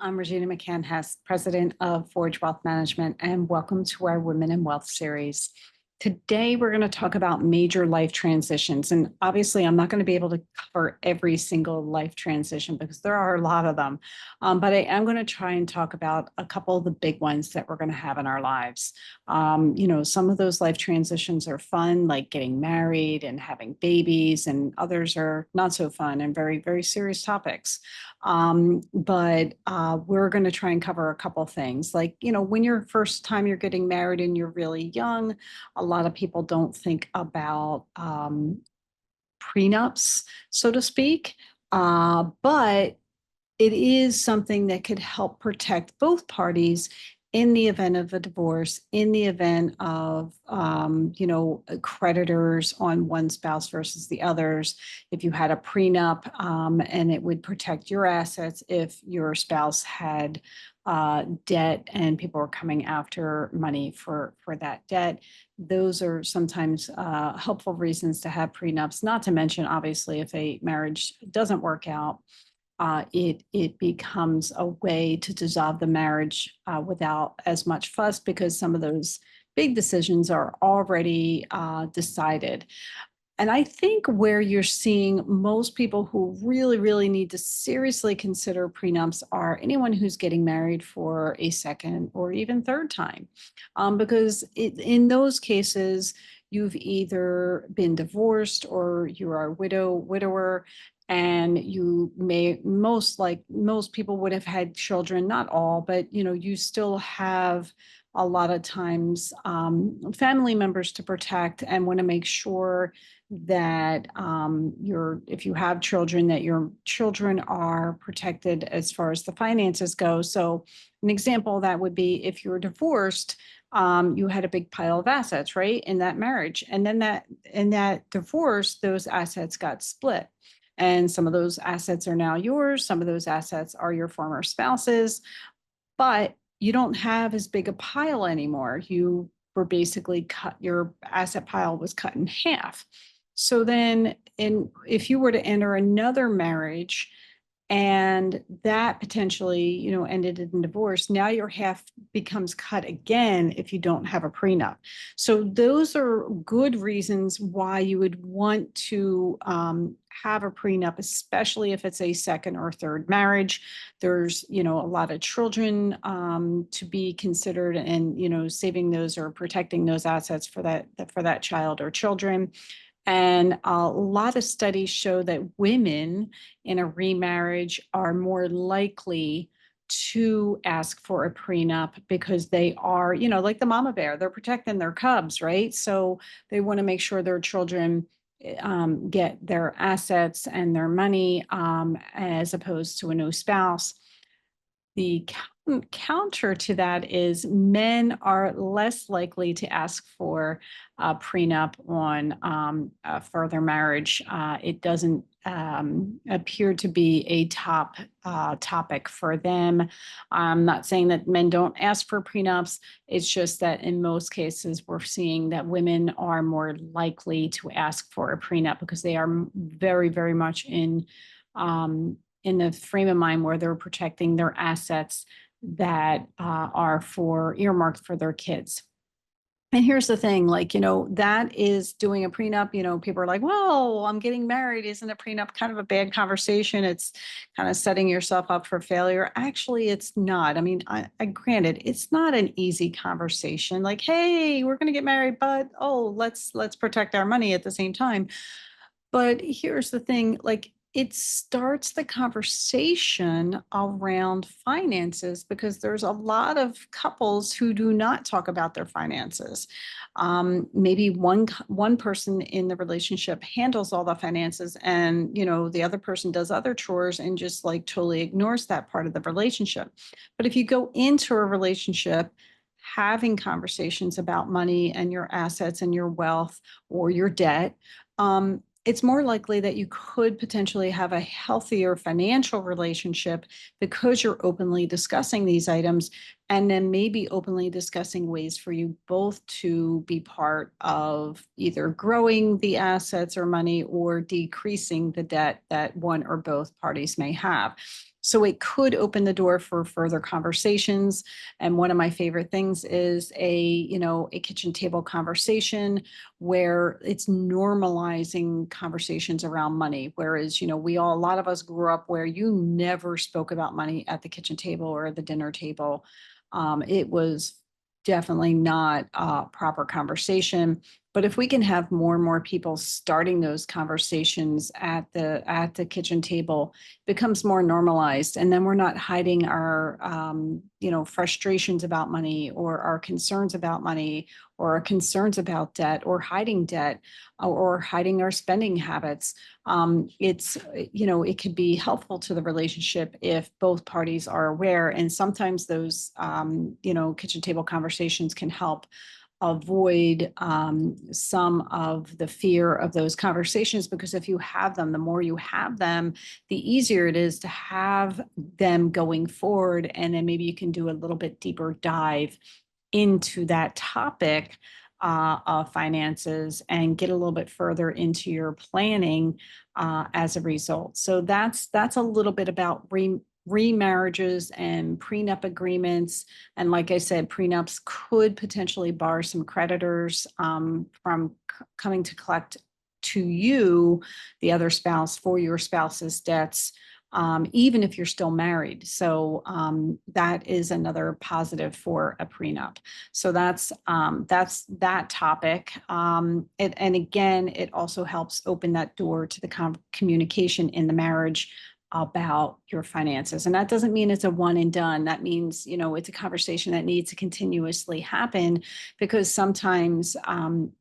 I'm Regina McCann Hess, President of Forge Wealth Management, and welcome to our Women in Wealth series. Today, we're going to talk about major life transitions. And obviously, I'm not going to be able to cover every single life transition because there are a lot of them. But I am going to try and talk about a couple of the big ones that we're going to have in our lives. Some of those life transitions are fun, like getting married and having babies, and others are not so fun and very, very serious topics. But we're going to try and cover a couple things like, when you're first time you're getting married and you're really young, a lot of people don't think about prenups, so to speak. But it is something that could help protect both parties in the event of a divorce, in the event of, creditors on one spouse versus the others. If you had a prenup, and it would protect your assets if your spouse had debt and people were coming after money for that debt. Those are sometimes helpful reasons to have prenups, not to mention, obviously, if a marriage doesn't work out, it becomes a way to dissolve the marriage without as much fuss because some of those big decisions are already decided. And I think where you're seeing most people who really, really need to seriously consider prenups are anyone who's getting married for a second or even third time. Because in those cases, you've either been divorced or you are a widower, and you may most people would have had children, not all, but you still have a lot of times family members to protect and want to make sure that if you have children, that your children are protected as far as the finances go. So an example of that would be if you're divorced, you had a big pile of assets, right, in that marriage. And then in that divorce, those assets got split. And some of those assets are now yours. Some of those assets are your former spouse's, but you don't have as big a pile anymore. You were basically your asset pile was cut in half. So then if you were to enter another marriage and that potentially, ended in divorce, now your half becomes cut again if you don't have a prenup. So those are good reasons why you would want to have a prenup, especially if it's a second or third marriage. There's, a lot of children to be considered, and, saving those or protecting those assets for that child or children. And a lot of studies show that women in a remarriage are more likely to ask for a prenup because they are, like the mama bear, they're protecting their cubs, right? So they want to make sure their children get their assets and their money as opposed to a new spouse. The counter to that is men are less likely to ask for a prenup on a further marriage. It doesn't appear to be a top topic for them. I'm not saying that men don't ask for prenups. It's just that in most cases, we're seeing that women are more likely to ask for a prenup because they are very, very much in the frame of mind where they're protecting their assets that are earmarked for their kids. And here's the thing, that is doing a prenup. People are like, well, I'm getting married. Isn't a prenup kind of a bad conversation? It's kind of setting yourself up for failure. Actually, it's not. I mean, I granted, it's not an easy conversation. Like, hey, we're going to get married, but let's protect our money at the same time. But here's the thing, it starts the conversation around finances because there's a lot of couples who do not talk about their finances. Maybe one person in the relationship handles all the finances, and the other person does other chores and just totally ignores that part of the relationship. But if you go into a relationship having conversations about money and your assets and your wealth or your debt, it's more likely that you could potentially have a healthier financial relationship because you're openly discussing these items, and then maybe openly discussing ways for you both to be part of either growing the assets or money or decreasing the debt that one or both parties may have. So it could open the door for further conversations. And one of my favorite things is a kitchen table conversation where it's normalizing conversations around money. Whereas, a lot of us grew up where you never spoke about money at the kitchen table or the dinner table. It was definitely not a proper conversation. But if we can have more and more people starting those conversations at the kitchen table, becomes more normalized, and then we're not hiding our frustrations about money or our concerns about money or our concerns about debt or hiding debt or hiding our spending habits. It could be helpful to the relationship if both parties are aware, and sometimes those kitchen table conversations can help avoid some of the fear of those conversations, because if you have them, the more you have them, the easier it is to have them going forward. And then maybe you can do a little bit deeper dive into that topic of finances and get a little bit further into your planning as a result. So that's a little bit about remarriages and prenup agreements. And like I said, prenups could potentially bar some creditors from coming to collect to you, the other spouse, for your spouse's debts, even if you're still married. So that is another positive for a prenup. So that's that topic. And again, it also helps open that door to the communication in the marriage about your finances. And that doesn't mean it's a one and done. That means, it's a conversation that needs to continuously happen, because sometimes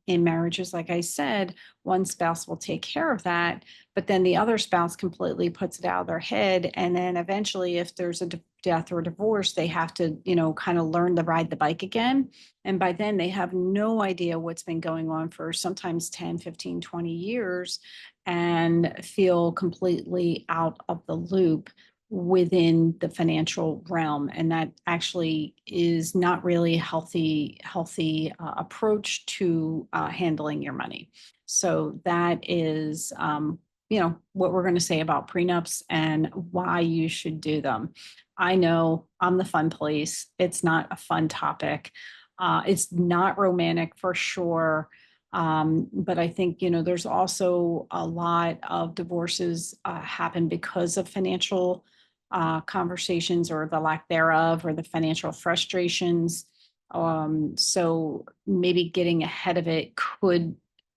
in marriages, like I said, one spouse will take care of that, but then the other spouse completely puts it out of their head. And then eventually, if there's a death or divorce, they have to, kind of learn to ride the bike again. And by then they have no idea what's been going on for sometimes 10, 15, 20 years, and feel completely out of the loop within the financial realm. And that actually is not really a healthy approach to handling your money. So that is, what we're going to say about prenups and why you should do them. I know I'm the fun police. It's not a fun topic. It's not romantic for sure. But I think, there's also a lot of divorces happen because of financial conversations or the lack thereof, or the financial frustrations. So maybe getting ahead of it could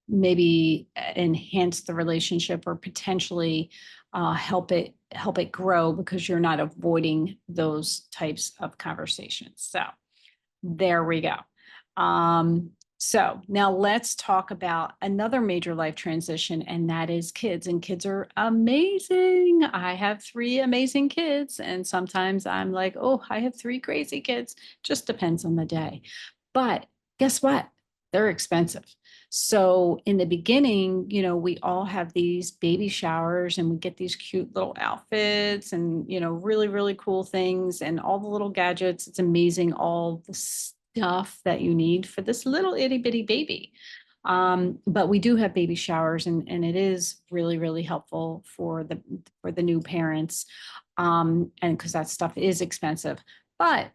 maybe enhance the relationship, or potentially help it grow, because you're not avoiding those types of conversations. So there we go. So now let's talk about another major life transition, and that is kids. And kids are amazing. I have 3 amazing kids, and sometimes I'm like, oh, I have 3 crazy kids. Just depends on the day. But guess what? They're expensive. So in the beginning, we all have these baby showers, and we get these cute little outfits and, really, really cool things and all the little gadgets. It's amazing, all the stuff that you need for this little itty bitty baby. But we do have baby showers, and it is really, really helpful for the new parents. And because that stuff is expensive. But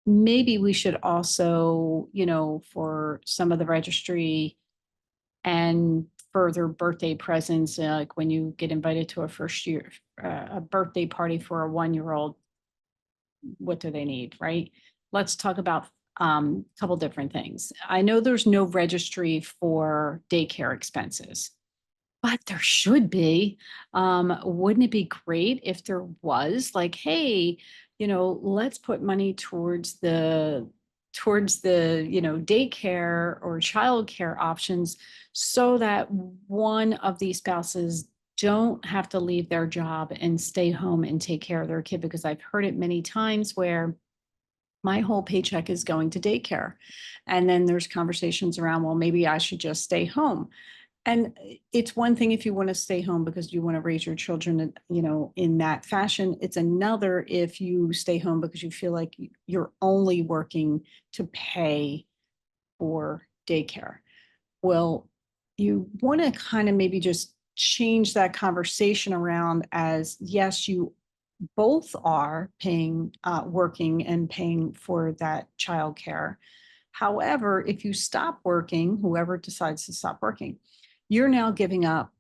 maybe we should also, for some of the registry and further birthday presents, like when you get invited to a birthday party for a 1-year-old, what do they need, right? Let's talk about a couple different things. I know there's no registry for daycare expenses, but there should be. Wouldn't it be great if there was, like, hey, let's put money towards the daycare or childcare options, so that one of these spouses don't have to leave their job and stay home and take care of their kid. Because I've heard it many times where my whole paycheck is going to daycare. And then there's conversations around, well, maybe I should just stay home. And it's one thing if you want to stay home because you want to raise your children, in that fashion. It's another if you stay home because you feel like you're only working to pay for daycare. Well, you want to kind of maybe just change that conversation around as, yes, you both are paying, working and paying for that childcare. However, if you stop working, whoever decides to stop working, you're now giving up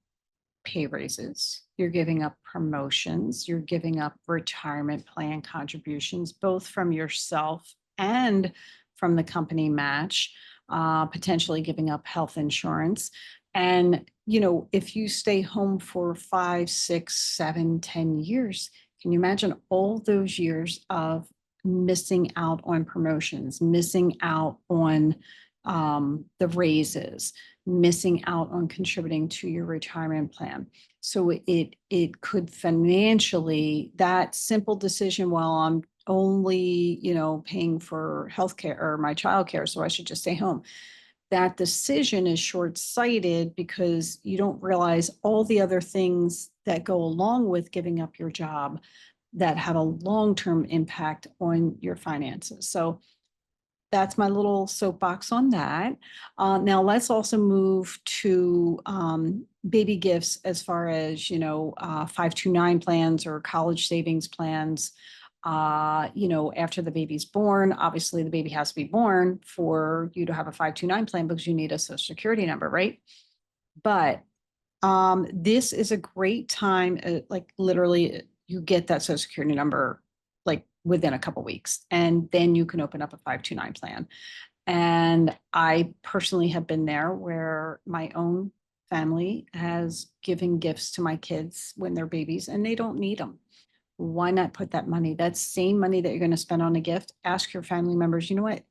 pay raises, you're giving up promotions, you're giving up retirement plan contributions, both from yourself and from the company match, potentially giving up health insurance. And, if you stay home for 5, 6, 7, 10 years, can you imagine all those years of missing out on promotions, missing out on the raises, missing out on contributing to your retirement plan? So it could financially, that simple decision, well, I'm only, paying for healthcare or my childcare, so I should just stay home. That decision is short-sighted because you don't realize all the other things that go along with giving up your job that have a long-term impact on your finances. So that's my little soapbox on that. Now let's also move to baby gifts as far as, 529 plans or college savings plans. After the baby's born, obviously the baby has to be born for you to have a 529 plan because you need a social security number, right? But this is a great time, like literally you get that social security number like within a couple weeks, and then you can open up a 529 plan. And I personally have been there where my own family has given gifts to my kids when they're babies and they don't need them. Why not put that money, that same money that you're going to spend on a gift, ask your family members, you know what?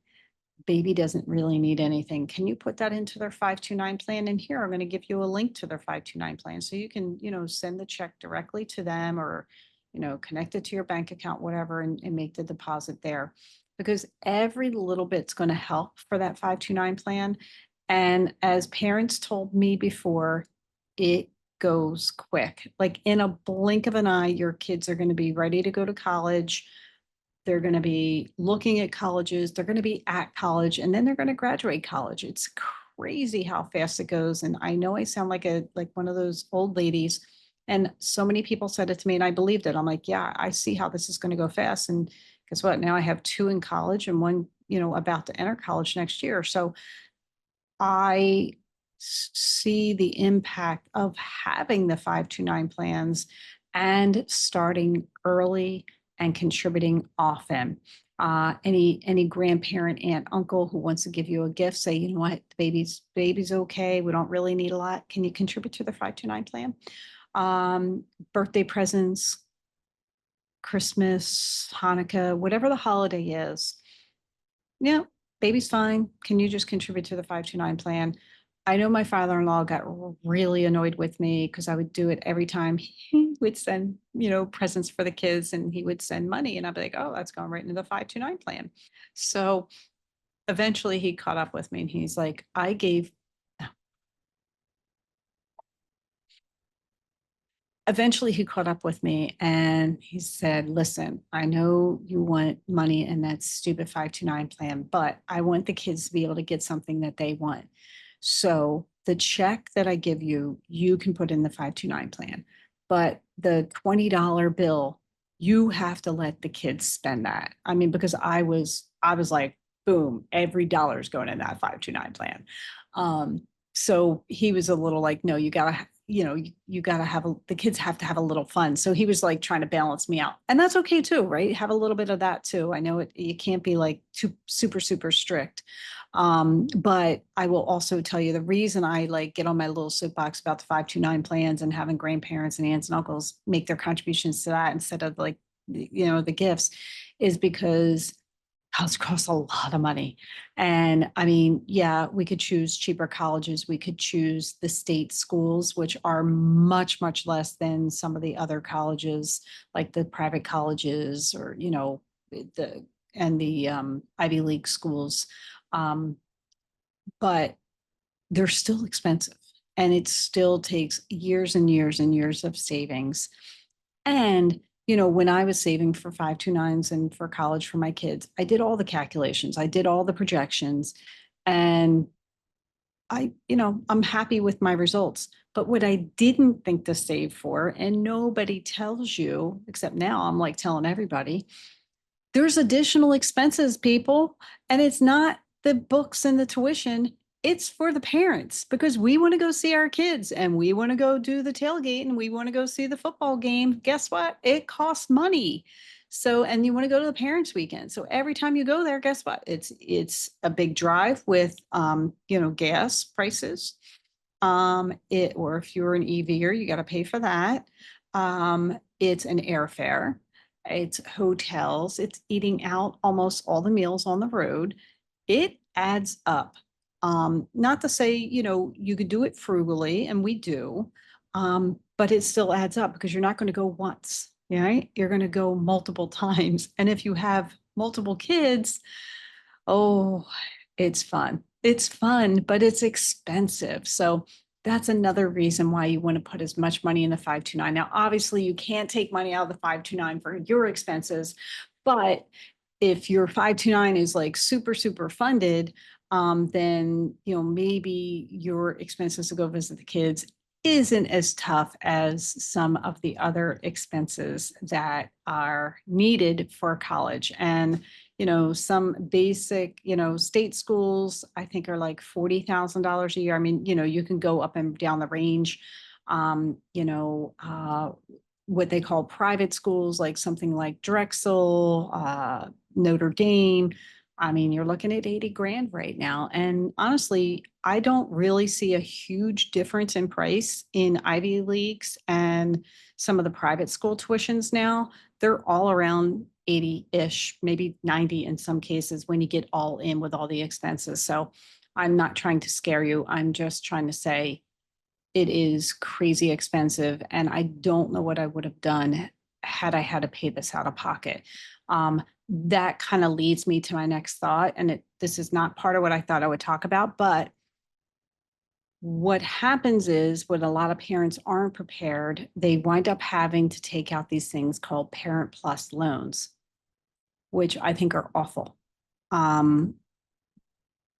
Baby doesn't really need anything. Can you put that into their 529 plan? And here, I'm going to give you a link to their 529 plan. So you can, send the check directly to them or, connect it to your bank account, whatever, and make the deposit there. Because every little bit's going to help for that 529 plan. And as parents told me before, it goes quick. Like in a blink of an eye, your kids are going to be ready to go to college. They're going to be looking at colleges, they're going to be at college, and then they're going to graduate college. It's crazy how fast it goes. And I know I sound like one of those old ladies. And so many people said it to me and I believed it. I'm like, yeah, I see how this is going to go fast. And guess what? Now I have two in college and one, about to enter college next year. So I see the impact of having the 529 plans and starting early and contributing often. Any grandparent, aunt, uncle who wants to give you a gift, say, you know what, baby's okay. We don't really need a lot. Can you contribute to the 529 plan? Birthday presents, Christmas, Hanukkah, whatever the holiday is. Yeah, baby's fine. Can you just contribute to the 529 plan? I know my father-in-law got really annoyed with me because I would do it every time he would send, presents for the kids and he would send money. And I'd be like, oh, that's going right into the 529 plan. So eventually he caught up with me and he's like, eventually he caught up with me and he said, listen, I know you want money in that stupid 529 plan, but I want the kids to be able to get something that they want. So the check that I give you, you can put in the 529 plan, but the $20 bill, you have to let the kids spend that. I mean, because I was like, boom, every dollar is going in that 529 plan. So he was a little like, no, you gotta, you gotta the kids have to have a little fun. So he was like trying to balance me out, and that's okay too, right? Have a little bit of that too. I know you can't be like too super, super strict. But I will also tell you the reason I like get on my little soapbox about the 529 plans and having grandparents and aunts and uncles make their contributions to that instead of like, the gifts is because college costs a lot of money. And I mean, yeah, we could choose cheaper colleges. We could choose the state schools, which are much, much less than some of the other colleges, like the private colleges or, the Ivy League schools. Um, but they're still expensive and it still takes years and years and years of savings. And, when I was saving for 529s and for college for my kids, I did all the calculations, I did all the projections. And I'm happy with my results. But what I didn't think to save for, and nobody tells you, except now I'm like telling everybody, there's additional expenses, people, and it's not the books and the tuition. It's for the parents because we want to go see our kids and we want to go do the tailgate and we want to go see the football game. Guess what? It costs money. So, and you want to go to the parents' weekend. So every time you go there, guess what? It's a big drive with gas prices. Or if you're an EVer, you got to pay for that. It's an airfare, it's hotels, it's eating out almost all the meals on the road. It adds up. Not to say, you could do it frugally, and we do, but it still adds up because you're not going to go once, right? You're going to go multiple times. And if you have multiple kids, oh, it's fun. It's fun, but it's expensive. So that's another reason why you want to put as much money in the 529. Now, obviously, you can't take money out of the 529 for your expenses, but if your 529 is like super, super funded, then maybe your expenses to go visit the kids isn't as tough as some of the other expenses that are needed for college. And some basic, state schools, I think are like $40,000 a year. I mean, you can go up and down the range. What they call private schools, like something like Drexel, Notre Dame. I mean, you're looking at 80 grand right now. And honestly, I don't really see a huge difference in price in Ivy Leagues and some of the private school tuitions now. They're all around 80-ish, maybe 90 in some cases when you get all in with all the expenses. So I'm not trying to scare you. I'm just trying to say it is crazy expensive. And I don't know what I would have done had I had to pay this out of pocket. That kind of leads me to my next thought. And this is not part of what I thought I would talk about, but what happens is when a lot of parents aren't prepared, they wind up having to take out these things called Parent Plus loans, which I think are awful. Um,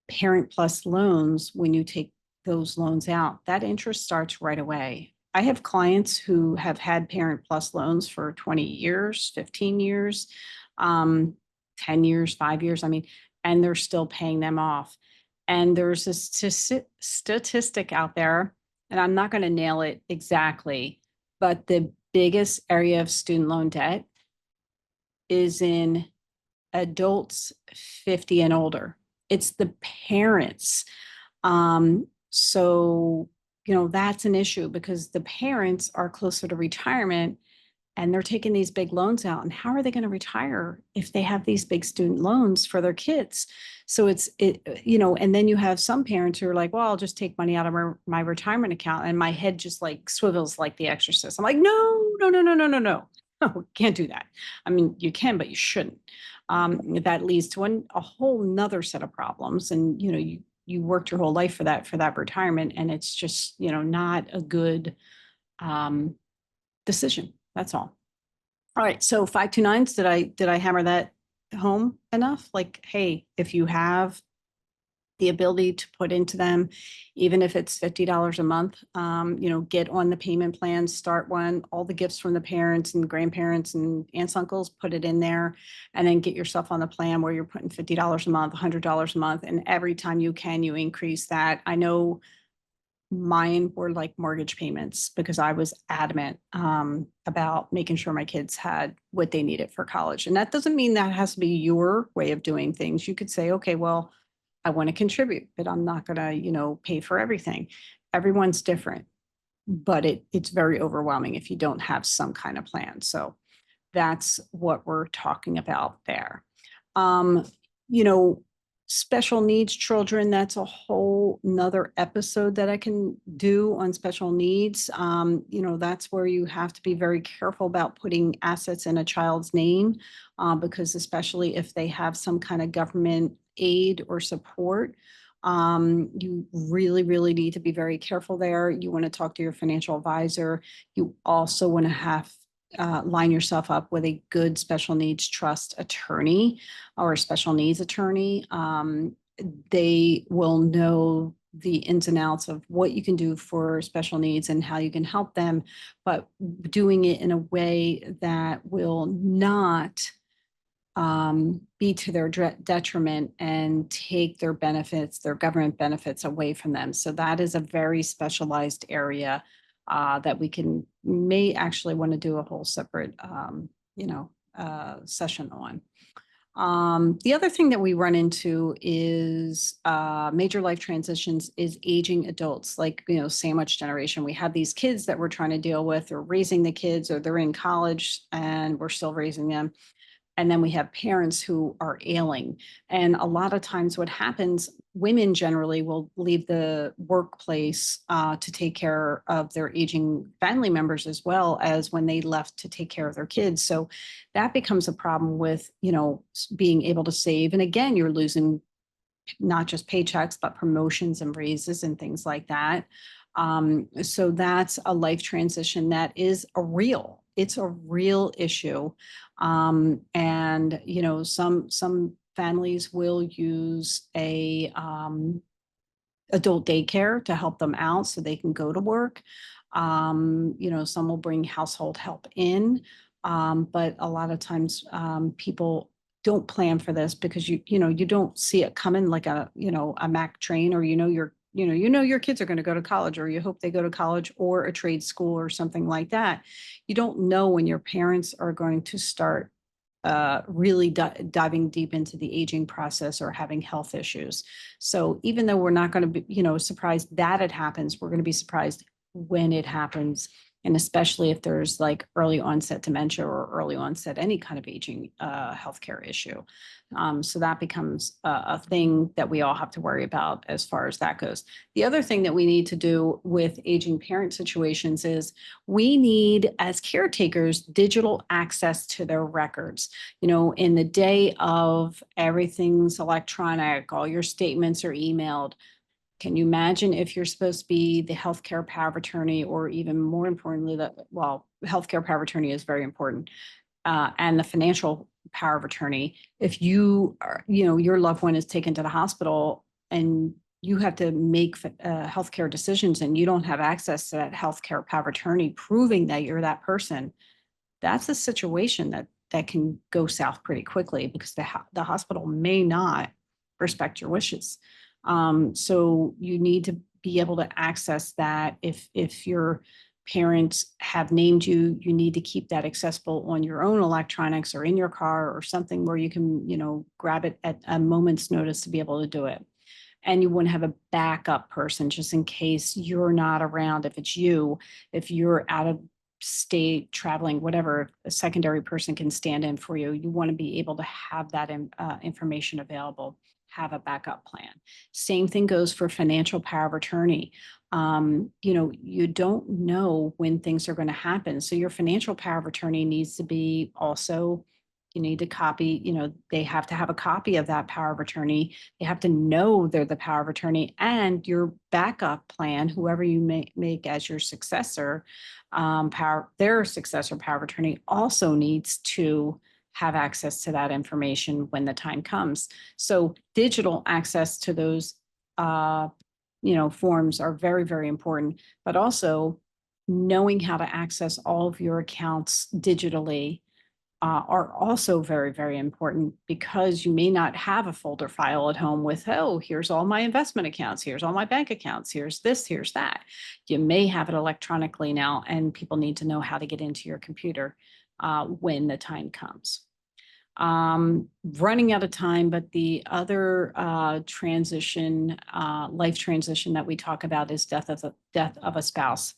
Parent Plus loans, when you take those loans out, that interest starts right away. I have clients who have had Parent Plus loans for 20 years, 15 years, 10 years, 5 years. I mean, and they're still paying them off. And there's a statistic out there, and I'm not going to nail it exactly, but the biggest area of student loan debt is in adults 50 and older. It's the parents. So, that's an issue because the parents are closer to retirement and they're taking these big loans out. And how are they going to retire if they have these big student loans for their kids? So and then you have some parents who are like, well, I'll just take money out of my retirement account. And my head just like swivels like The Exorcist. I'm like, no, no, no, no, no, no, no. No, can't do that. I mean, you can, but you shouldn't. That leads to a whole nother set of problems. And, you worked your whole life for that retirement. And it's just, not a good decision. That's all. All right. So 529s, did I hammer that home enough? Like, hey, if you have the ability to put into them, even if it's $50 a month, get on the payment plan, start one, all the gifts from the parents and grandparents and aunts, uncles, put it in there, and then get yourself on the plan where you're putting $50 a month, $100 a month. And every time you can, you increase that. I know mine were like mortgage payments because I was adamant about making sure my kids had what they needed for college. And that doesn't mean that has to be your way of doing things. You could say, okay, well, I want to contribute, but I'm not going to, pay for everything. Everyone's different, but it's very overwhelming if you don't have some kind of plan. So that's what we're talking about there. Um, you know, Special needs children, that's a whole nother episode that I can do on special needs. That's where you have to be very careful about putting assets in a child's name, because especially if they have some kind of government aid or support, you really, really need to be very careful there. You want to talk to your financial advisor. You also want to have line yourself up with a good special needs trust attorney or a special needs attorney. They will know the ins and outs of what you can do for special needs and how you can help them, but doing it in a way that will not be to their detriment and take their benefits, their government benefits away from them. So that is a very specialized area that we may actually want to do a whole separate, session on. The other thing that we run into is major life transitions is aging adults, like, sandwich generation. We have these kids that we're trying to deal with, or raising the kids, or they're in college and we're still raising them. And then we have parents who are ailing. And a lot of times what happens, women generally will leave the workplace to take care of their aging family members, as well as when they left to take care of their kids. So that becomes a problem with, being able to save. And again, you're losing not just paychecks, but promotions and raises and things like that. So that's a life transition that is it's a real issue. And, some families will use a adult daycare to help them out so they can go to work. Some will bring household help in. But a lot of times people don't plan for this because you don't see it coming like a Mac train, or your kids are going to go to college, or you hope they go to college or a trade school or something like that. You don't know when your parents are going to start really diving deep into the aging process or having health issues. So even though we're not going to be, surprised that it happens, we're going to be surprised when it happens. And especially if there's like early onset dementia or early onset any kind of aging healthcare issue. So that becomes a thing that we all have to worry about as far as that goes. The other thing that we need to do with aging parent situations is we need, as caretakers, digital access to their records. In the day of everything's electronic, all your statements are emailed. Can you imagine if you're supposed to be the healthcare power of attorney, or even more importantly, healthcare power of attorney is very important, and the financial power of attorney. If you are, your loved one is taken to the hospital and you have to make healthcare decisions, and you don't have access to that healthcare power of attorney proving that you're that person, that's a situation that can go south pretty quickly, because the hospital may not respect your wishes. So you need to be able to access that. If your parents have named you, you need to keep that accessible on your own electronics or in your car or something where you can, grab it at a moment's notice to be able to do it. And you want to have a backup person just in case you're not around. If you're out of state traveling, whatever, a secondary person can stand in for you. You want to be able to have that information available, have a backup plan. Same thing goes for financial power of attorney. You don't know when things are going to happen. So your financial power of attorney needs to be also, you need to copy, they have to have a copy of that power of attorney. They have to know they're the power of attorney, and your backup plan, whoever you make as your successor, their successor power of attorney also needs to have access to that information when the time comes. So digital access to those, forms are very, very important, but also knowing how to access all of your accounts digitally are also very, very important, because you may not have a folder file at home with, oh, here's all my investment accounts, here's all my bank accounts, here's this, here's that. You may have it electronically now, and people need to know how to get into your computer when the time comes. Running out of time, but the other life transition that we talk about is death of a spouse.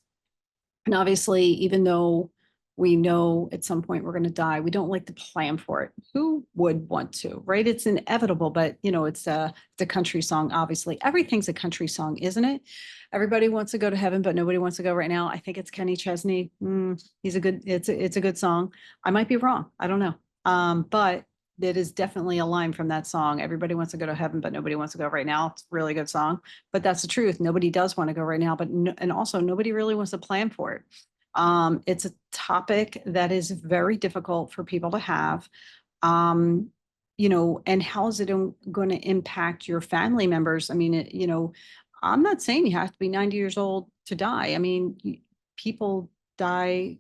And obviously, even though we know at some point we're going to die, we don't like to plan for it. Who would want to, right? It's inevitable, but it's the country song. Obviously, everything's a country song, isn't it? Everybody wants to go to heaven, but nobody wants to go right now. I think it's Kenny Chesney. It's a good song. I might be wrong. I don't know. But it is definitely a line from that song. Everybody wants to go to heaven, but nobody wants to go right now. It's a really good song, but that's the truth. Nobody does want to go right now, and also nobody really wants to plan for it. It's a topic that is very difficult for people to have. And how is it going to impact your family members? I mean, I'm not saying you have to be 90 years old to die. I mean, people die.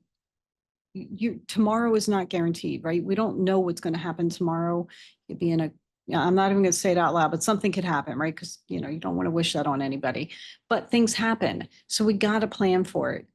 Tomorrow is not guaranteed, right? We don't know what's going to happen tomorrow. You'd be in a, yeah, I'm not even going to say it out loud, but something could happen, right? Because, you don't want to wish that on anybody, but things happen. So we got to plan for it.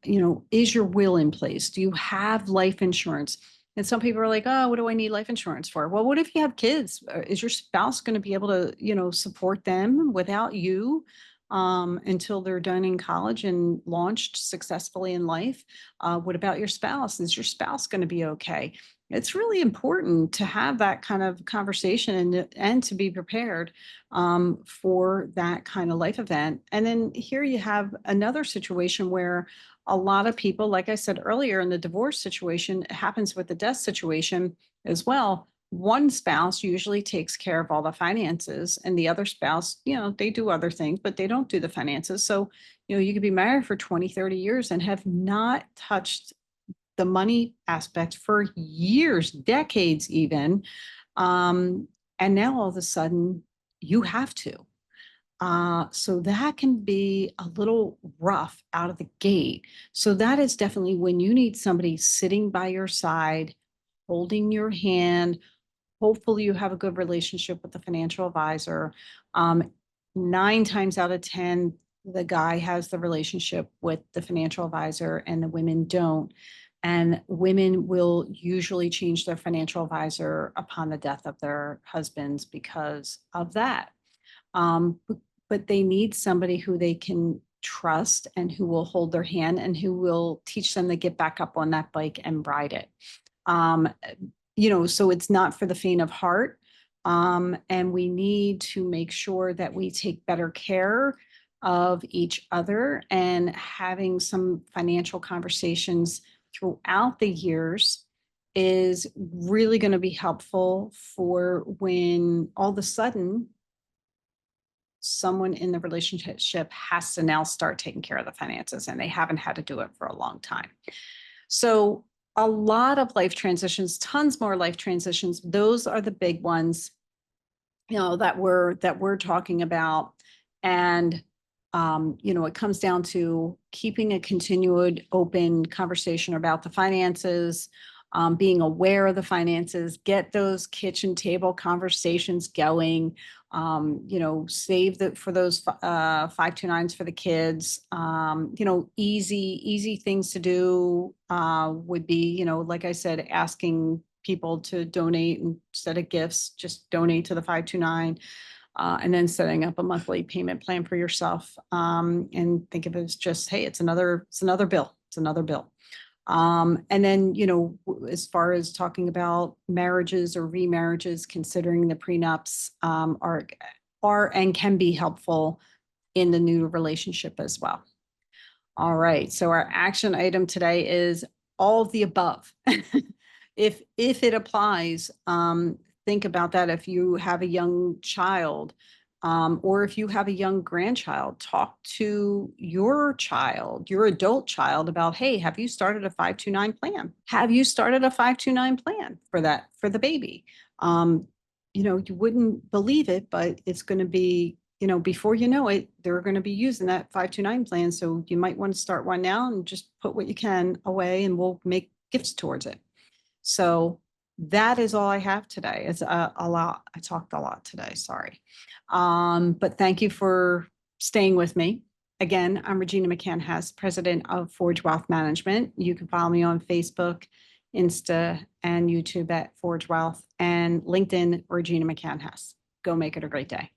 Is your will in place? Do you have life insurance? And some people are like, oh, what do I need life insurance for? Well, what if you have kids? Is your spouse going to be able to, support them without you until they're done in college and launched successfully in life? What about your spouse? Is your spouse going to be okay? It's really important to have that kind of conversation and to be prepared for that kind of life event. And then here you have another situation where a lot of people, like I said earlier, in the divorce situation, it happens with the death situation as well. One spouse usually takes care of all the finances, and the other spouse, they do other things, but they don't do the finances. So, you could be married for 20, 30 years and have not touched the money aspect for years, decades even. Um, and now all of a sudden you have to. So that can be a little rough out of the gate. So that is definitely when you need somebody sitting by your side, holding your hand. Hopefully you have a good relationship with the financial advisor. 9 times out of 10, the guy has the relationship with the financial advisor and the women don't. And women will usually change their financial advisor upon the death of their husbands because of that. But they need somebody who they can trust and who will hold their hand and who will teach them to get back up on that bike and ride it. Um, so it's not for the faint of heart. And we need to make sure that we take better care of each other, and having some financial conversations throughout the years is really going to be helpful for when all of a sudden someone in the relationship has to now start taking care of the finances and they haven't had to do it for a long time. So a lot of life transitions, tons more life transitions. Those are the big ones, that we're talking about. And it comes down to keeping a continued open conversation about the finances, being aware of the finances, get those kitchen table conversations going. Save for those 529s for the kids. Easy things to do would be, like I said, asking people to donate instead of gifts, just donate to the 529. And then setting up a monthly payment plan for yourself, and think of it as just, hey, it's another bill. It's another bill. And then, as far as talking about marriages or remarriages, considering the prenups are and can be helpful in the new relationship as well. All right. So our action item today is all of the above. If it applies, think about that. If you have a young child, or if you have a young grandchild, talk to your child, your adult child, about, hey, have you started a 529 plan? Have you started a 529 plan for the baby? You wouldn't believe it, but it's going to be, before you know it, they're going to be using that 529 plan. So you might want to start one now and just put what you can away, and we'll make gifts towards it. So that is all I have today. It's a lot. I talked a lot today. Sorry. But thank you for staying with me. Again, I'm Regina McCann-Hess, president of Forge Wealth Management. You can follow me on Facebook, Insta, and YouTube at Forge Wealth, and LinkedIn, Regina McCann-Hess. Go make it a great day.